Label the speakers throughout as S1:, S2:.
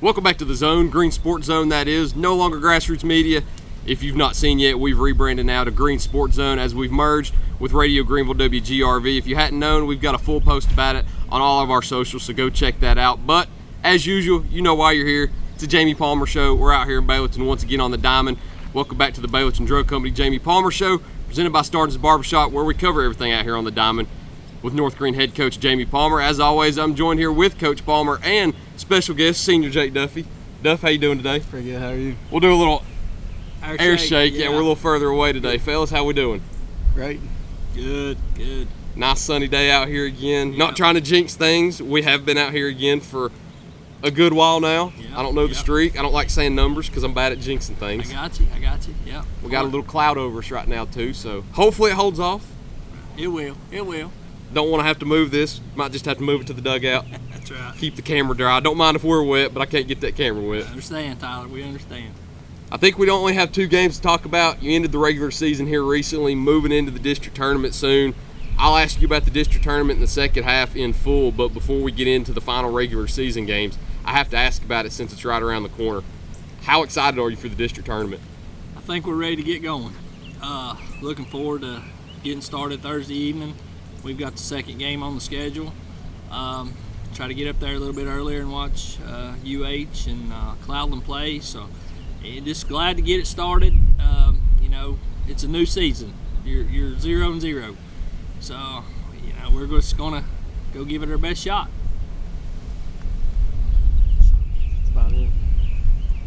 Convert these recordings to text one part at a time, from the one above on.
S1: Welcome back to the Zone, Green Sports Zone that is, no longer Grassroots Media. If you've not seen yet, we've rebranded now to Green Sports Zone as we've merged with Radio Greenville WGRV. If you hadn't known, we've got a full post about it on all of our socials, so go check that out. But as usual, you know why you're here. It's a Jamey Palmer Show. We're out here in Baileyton once again on the Diamond. Welcome back to the Baileyton Drug Company Jamey Palmer Show, presented by Starnes Barber, where we cover everything out here on the Diamond with North Green head coach Jamey Palmer. As always, I'm joined here with Coach Palmer and special guest, senior Jake Duffy. Duff, how you doing today?
S2: Pretty good. How are you?
S1: We'll do a little air shake.
S2: Yeah,
S1: we're a little further away today. Fellas, how we doing?
S2: Great. Good.
S1: Nice sunny day out here again. Not trying to jinx things. We have been out here again for a good while now. I don't know the streak. I don't like saying numbers because I'm bad at jinxing things.
S2: I got you. Yeah.
S1: We got a little cloud over us right now too, so hopefully it holds off.
S2: It will.
S1: Don't want to have to move this. Might just have to move it to the dugout.
S2: That's right.
S1: Keep the camera dry. Don't mind if we're wet, but I can't get that camera wet.
S2: I understand, Tyler. We understand.
S1: I think we only have 2 games to talk about. You ended the regular season here recently, moving into the district tournament soon. I'll ask you about the district tournament in the second half in full, but before we get into the final regular season games, I have to ask about it since it's right around the corner. How excited are you for the district tournament?
S2: I think we're ready to get going. Looking forward to getting started Thursday evening. We've got the second game on the schedule. Try to get up there a little bit earlier and watch UH and Cloudland play. So just glad to get it started. It's a new season. You're 0-0. So, we're just going to go give it our best shot. That's about it.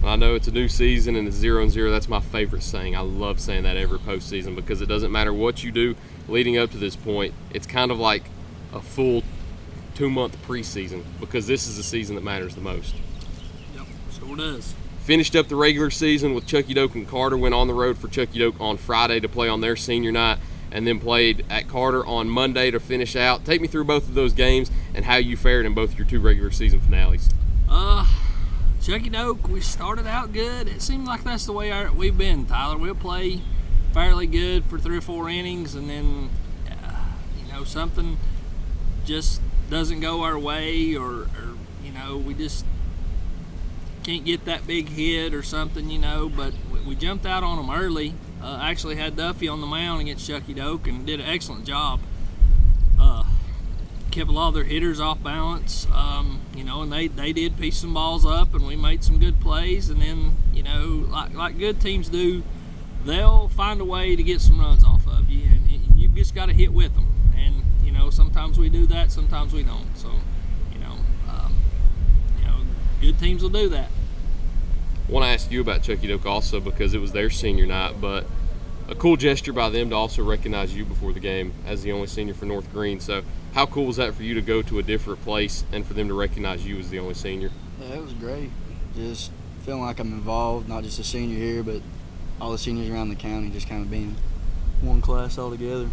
S1: I know it's a new season and it's 0-0. That's my favorite saying. I love saying that every postseason because it doesn't matter what you do leading up to this point. It's kind of like a full 2-month preseason because this is the season that matters the most.
S2: Yep, sure does.
S1: Finished up the regular season with Chucky Doak and Carter. Went on the road for Chucky Doak on Friday to play on their senior night, and then played at Carter on Monday to finish out. Take me through both of those games and how you fared in both your 2 regular season finales.
S2: Chucky Doak, we started out good. It seemed like that's the way we've been, Tyler. We'll play fairly good for 3 or 4 innings, and then something just doesn't go our way, or we just can't get that big hit or something, but we jumped out on them early. Actually had Duffy on the mound against Chucky Doak and did an excellent job. Kept a lot of their hitters off balance, and they did piece some balls up, and we made some good plays. And then, like good teams do, they'll find a way to get some runs off of you, and you've just got to hit with them. And sometimes we do that, sometimes we don't. So, good teams will do that.
S1: I want to ask you about Chucky Doak also because it was their senior night, but a cool gesture by them to also recognize you before the game as the only senior for North Green. So how cool was that for you to go to a different place and for them to recognize you as the only senior?
S3: Yeah, it was great. Just feeling like I'm involved, not just a senior here, but all the seniors around the county, just kind of being one class all together.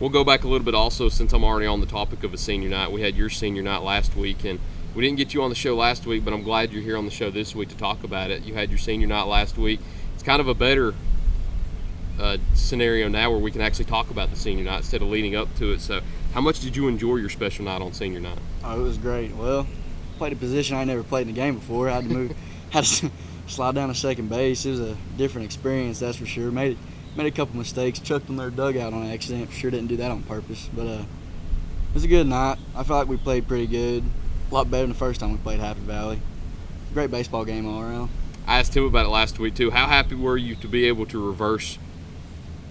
S1: We'll go back a little bit also since I'm already on the topic of a senior night. We had your senior night last week, and we didn't get you on the show last week, but I'm glad you're here on the show this week to talk about it. You had your senior night last week. It's kind of a better scenario now where we can actually talk about the senior night instead of leading up to it. So how much did you enjoy your special night on senior night?
S3: Oh, it was great. Well, played a position I never played in a game before. I had to slide down to second base. It was a different experience, that's for sure. Made a couple mistakes, chucked them their dugout on accident. For sure didn't do that on purpose. But it was a good night. I felt like we played pretty good. A lot better than the first time we played Happy Valley. Great baseball game all around.
S1: I asked him about it last week too. How happy were you to be able to reverse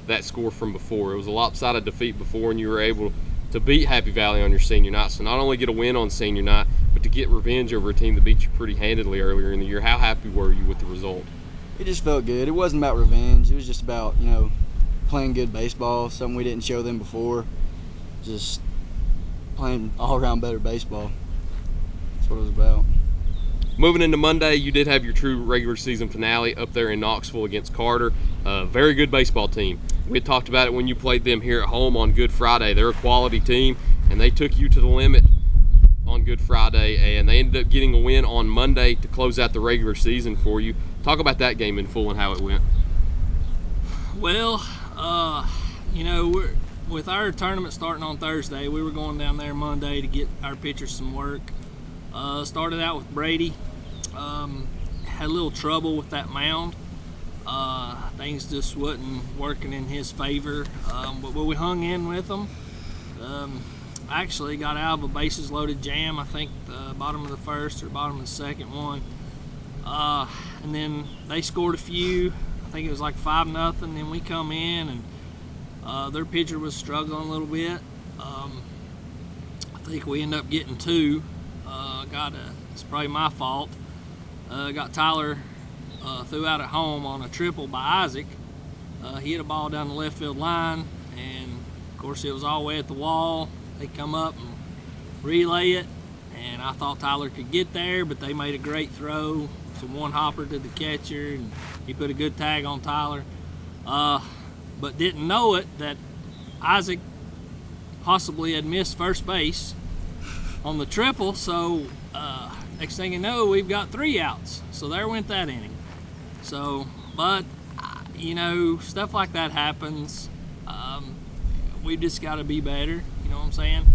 S1: that score from before? It was a lopsided defeat before, and you were able to beat Happy Valley on your senior night. So not only get a win on senior night, but to get revenge over a team that beat you pretty handedly earlier in the year. How happy were you with the result?
S3: It just felt good. It wasn't about revenge. It was just about, playing good baseball, something we didn't show them before. Just playing all-around better baseball. That's what it was about.
S1: Moving into Monday, you did have your true regular season finale up there in Knoxville against Carter. Very good baseball team. We had talked about it when you played them here at home on Good Friday. They're a quality team, and they took you to the limit on Good Friday, and they ended up getting a win on Monday to close out the regular season for you. Talk about that game in full and how it went.
S2: Well, with our tournament starting on Thursday, we were going down there Monday to get our pitchers some work. Started out with Brady. Had a little trouble with that mound. Things just wasn't working in his favor, but we hung in with them. Actually got out of a bases loaded jam, I think the bottom of the first or bottom of the second one. And then they scored a few. I think it was like 5-0. Then we come in and their pitcher was struggling a little bit. I think we end up getting 2. It's probably my fault. Got Tyler threw out at home on a triple by Isaac. He hit a ball down the left field line, and of course it was all the way at the wall. They come up and relay it, and I thought Tyler could get there, but they made a great throw. Some one hopper to the catcher, and he put a good tag on Tyler. But didn't know it that Isaac possibly had missed first base on the triple, so next thing you know, we've got 3 outs. So there went that inning. So, but, stuff like that happens. We just got to be better, you know what I'm saying?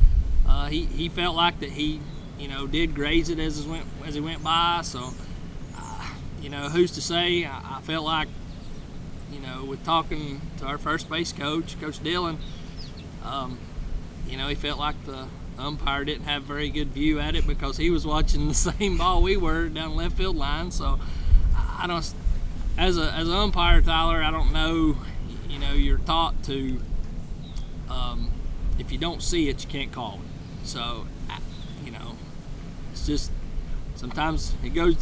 S2: He felt like that he, did graze it as he went by, so, who's to say? I felt like, with talking to our first base coach, Coach Dillon, he felt like the umpire didn't have a very good view at it because he was watching the same ball we were down the left field line. So I don't, as an umpire, Tyler, I don't know. You're taught to, if you don't see it, you can't call it. So it's just sometimes it goes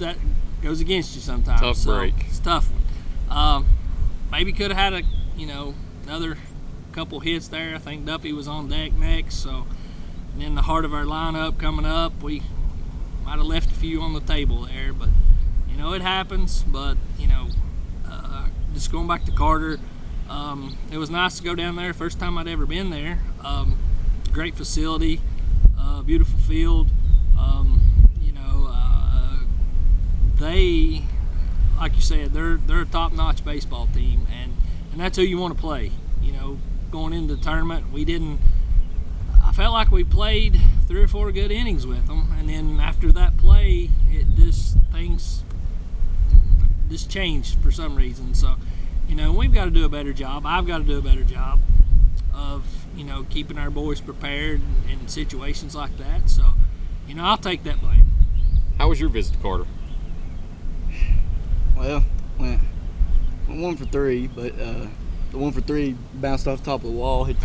S2: against you sometimes.
S1: Tough break.
S2: It's a tough one. Maybe could have had another couple hits there. I think Duffy was on deck next, so. And in the heart of our lineup coming up, we might have left a few on the table there, but it happens. But just going back to Carter, it was nice to go down there. First time I'd ever been there. Great facility, beautiful field. They, like you said, they're a top-notch baseball team, and that's who you want to play. Going into the tournament, I felt like we played 3 or 4 good innings with them, and then after that play, things just changed for some reason. So, we've got to do a better job. I've got to do a better job of, keeping our boys prepared in situations like that. So, I'll take that blame.
S1: How was your visit to Carter?
S3: Well, went 1 for 3, but the 1 for 3 bounced off the top of the wall, hit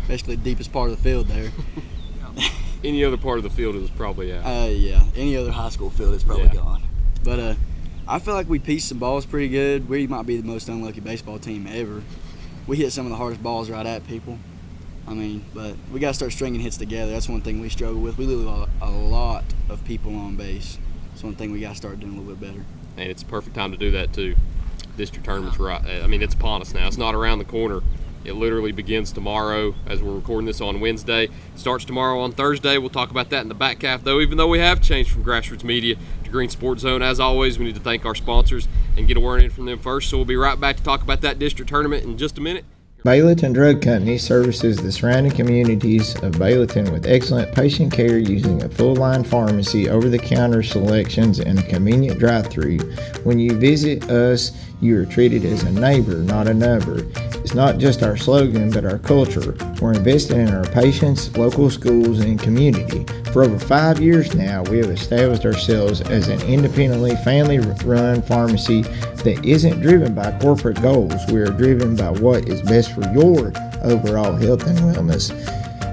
S3: basically the deepest part of the field there.
S1: Any other part of the field, it was probably out.
S3: Yeah. Any other high school field, it's probably gone. But I feel like we pieced some balls pretty good. We might be the most unlucky baseball team ever. We hit some of the hardest balls right at people. But we got to start stringing hits together. That's one thing we struggle with. We lose a lot of people on base. That's one thing we got to start doing a little bit better.
S1: And it's a perfect time to do that, too. District tournament's right. It's upon us now. It's not around the corner. It literally begins tomorrow as we're recording this on Wednesday. It starts tomorrow on Thursday. We'll talk about that in the back half, though. Even though we have changed from Grassroots Media to Green Sports Zone, as always, we need to thank our sponsors and get a word in from them first. So we'll be right back to talk about that district tournament in just a minute.
S4: Baileyton Drug Company services the surrounding communities of Baileyton with excellent patient care using a full-line pharmacy, over-the-counter selections, and a convenient drive-thru. When you visit us, you are treated as a neighbor, not a number. It's not just our slogan, but our culture. We're invested in our patients, local schools, and community. For over 5 years now, we have established ourselves as an independently family-run pharmacy that isn't driven by corporate goals. We are driven by what is best for your overall health and wellness.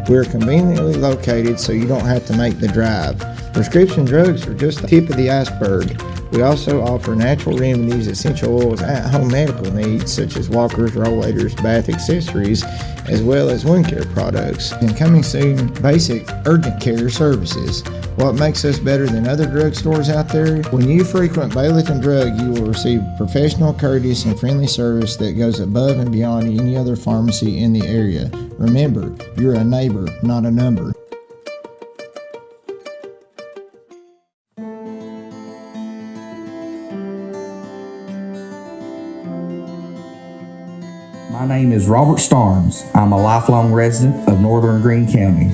S4: We're conveniently located so you don't have to make the drive. Prescription drugs are just the tip of the iceberg. We also offer natural remedies, essential oils, at-home medical needs such as walkers, rollators, bath accessories, as well as wound care products. And coming soon, basic urgent care services. What makes us better than other drugstores out there? When you frequent Baileyton Drug, you will receive professional, courteous, and friendly service that goes above and beyond any other pharmacy in the area. Remember, you're a neighbor, not a number.
S5: My name is Robert Starnes. I'm a lifelong resident of Northern Greene County,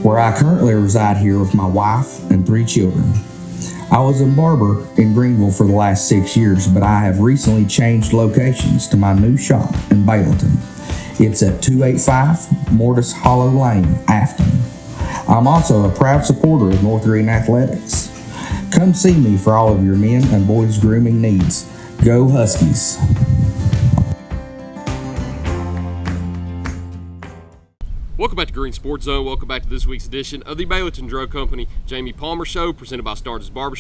S5: where I currently reside here with my wife and 3 children. I was a barber in Greenville for the last 6 years, but I have recently changed locations to my new shop in Baileyton. It's at 285 Mortis Hollow Lane, Afton. I'm also a proud supporter of North Green Athletics. Come see me for all of your men and boys grooming needs. Go Huskies!
S1: Welcome back to Green Sports Zone. Welcome back to this week's edition of the Baileyton Drug Company Jamey Palmer Show, presented by Starnes Barber,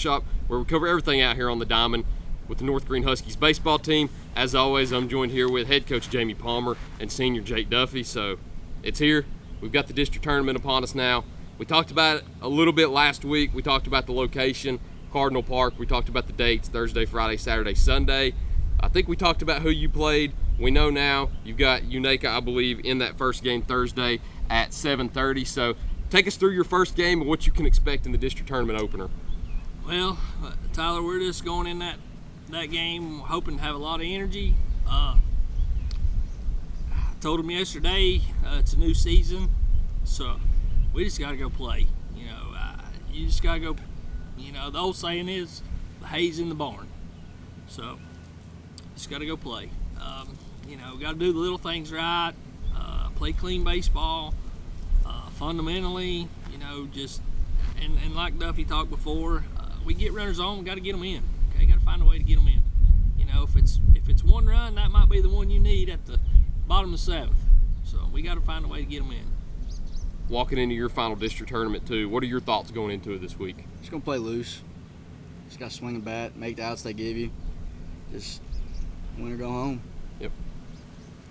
S1: where we cover everything out here on the diamond with the North Green Huskies baseball team. As always, I'm joined here with head coach Jamey Palmer and senior Jake Duffy. So it's here. We've got the district tournament upon us now. We talked about it a little bit last week. We talked about the location, Cardinal Park. We talked about the dates, Thursday, Friday, Saturday, Sunday. I think we talked about who you played. We know now you've got Unaka, I believe, in that first game Thursday at 7:30. So take us through your first game and what you can expect in the district tournament opener.
S2: Well, Tyler, we're just going in that game hoping to have a lot of energy. I told him yesterday it's a new season, so we just got to go play. You just got to go. The old saying is, the hay's in the barn. So just got to go play. Got to do the little things right, play clean baseball, fundamentally, and like Duffy talked before, we get runners on, we got to get them in. Okay, got to find a way to get them in. If it's one run, that might be the one you need at the bottom of the seventh. So we got to find a way to get them in.
S1: Walking into your final district tournament too, what are your thoughts going into it this week?
S3: Just gonna play loose. Just gotta swing a bat, make the outs they give you. Just win or go home.
S1: Yep.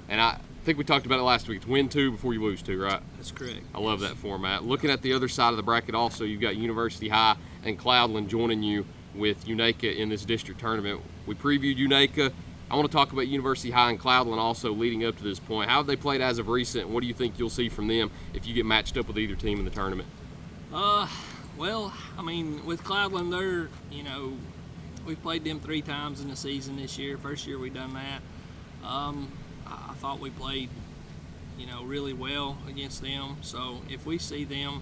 S1: And I think we talked about it last week. It's win two before you lose two, right?
S2: That's correct.
S1: I love that format. Looking at the other side of the bracket also, you've got University High and Cloudland joining you with Unaka in this district tournament. We previewed Unaka. I want to talk about University High and Cloudland also leading up to this point. How have they played as of recent? What do you think you'll see from them if you get matched up with either team in the tournament?
S2: Well, with Cloudland, we've played them 3 times in the season this year. First year we done that. I thought we played, really well against them. So if we see them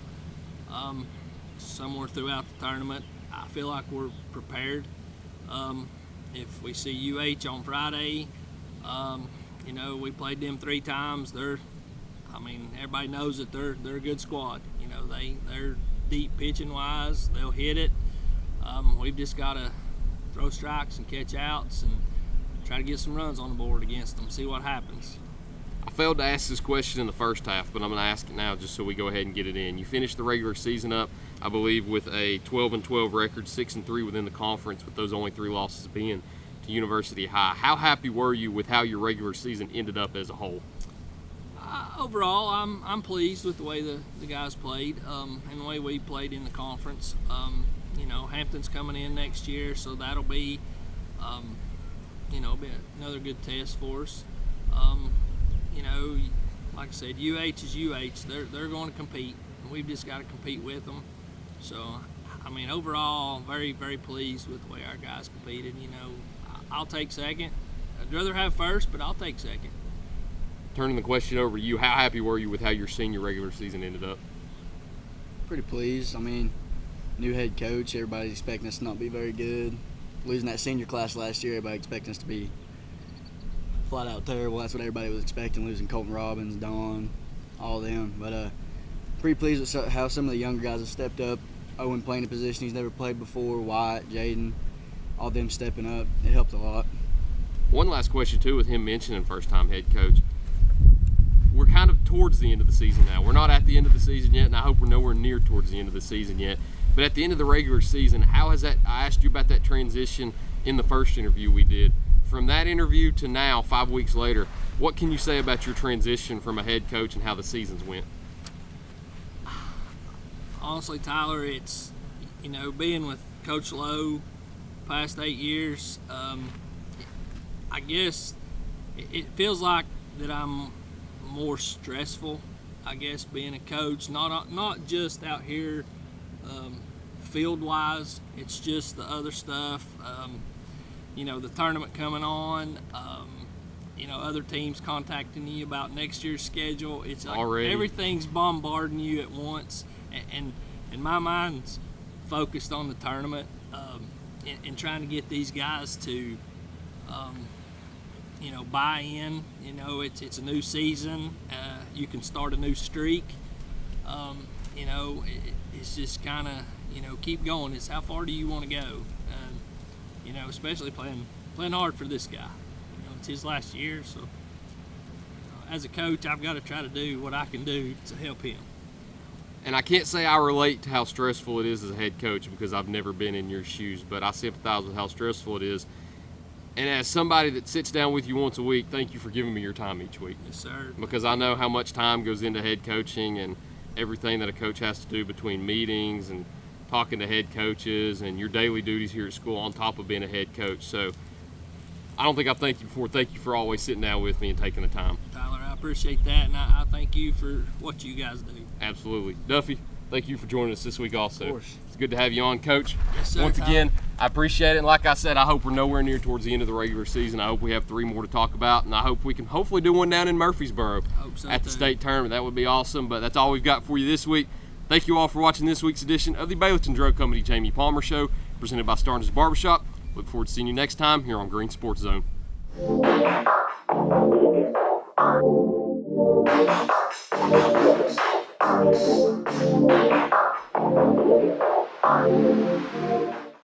S2: somewhere throughout the tournament, I feel like we're prepared. If we see UH on Friday, we played them 3 times. Everybody knows that they're a good squad. They're deep pitching wise. They'll hit it. We've just got to throw strikes and catch outs and try to get some runs on the board against them, see what happens.
S1: I failed to ask this question in the first half, but I'm going to ask it now just so we go ahead and get it in. You finished the regular season up, I believe, with a 12-12 record, 6-3 within the conference, with those only 3 losses being to University High. How happy were you with how your regular season ended up as a whole?
S2: Overall, I'm pleased with the way the guys played and the way we played in the conference. Hampton's coming in next year, so that'll be, another good test for us. Like I said, UH is UH. They're going to compete, and we've just got to compete with them. So, overall, very, very pleased with the way our guys competed. I'll take second. I'd rather have first, but I'll take second.
S1: Turning the question over to you, how happy were you with how your senior regular season ended up?
S3: Pretty pleased. New head coach, everybody's expecting us to not be very good. Losing that senior class last year, everybody expecting us to be flat out terrible. That's what everybody was expecting, losing Colton Robbins, Don, all of them. But pretty pleased with how some of the younger guys have stepped up. Owen playing a position he's never played before, Wyatt, Jaden, all them stepping up. It helped a lot.
S1: One last question, too, with him mentioning first-time head coach. We're kind of towards the end of the season now. We're not at the end of the season yet, and I hope we're nowhere near towards the end of the season yet. But at the end of the regular season, how has that – I asked you about that transition in the first interview we did. From that interview to now, 5 weeks later, what can you say about your transition from a head coach and how the seasons went?
S2: Honestly, Tyler, it's, being with Coach Lowe past 8 years, I guess it feels like that I'm more stressful, I guess, being a coach, not just out here field-wise. It's just the other stuff, the tournament coming on, other teams contacting you about next year's schedule. It's like
S1: already
S2: everything's bombarding you at once, and my mind's focused on the tournament. and trying to get these guys to, buy in. It's a new season. You can start a new streak. It's just kind of, keep going. It's how far do you want to go? Especially playing hard for this guy. It's his last year, so as a coach, I've got to try to do what I can do to help him.
S1: And I can't say I relate to how stressful it is as a head coach because I've never been in your shoes, but I sympathize with how stressful it is. And as somebody that sits down with you once a week, thank you for giving me your time each week.
S2: Yes, sir.
S1: Because I know how much time goes into head coaching and everything that a coach has to do between meetings and talking to head coaches and your daily duties here at school on top of being a head coach. So I don't think I've thanked you before. Thank you for always sitting down with me and taking the time.
S2: Tyler, I appreciate that, and I thank you for what you guys do.
S1: Absolutely. Duffy, thank you for joining us this week also.
S3: Of course.
S1: It's good to have you on, Coach.
S2: Yes, sir.
S1: Once
S2: Tyler.
S1: again, I appreciate it. And like I said, I hope we're nowhere near towards the end of the regular season. I hope we have 3 more to talk about, and I hope we can hopefully do one down in Murfreesboro
S2: Hope so,
S1: at the
S2: too.
S1: state tournament. That would be awesome, but that's all we've got for you this week. Thank you all for watching this week's edition of the Baileyton Drug Company Jamey Palmer Show, presented by Starnes Barbershop. Look forward to seeing you next time here on Green Sports Zone.
S6: Are you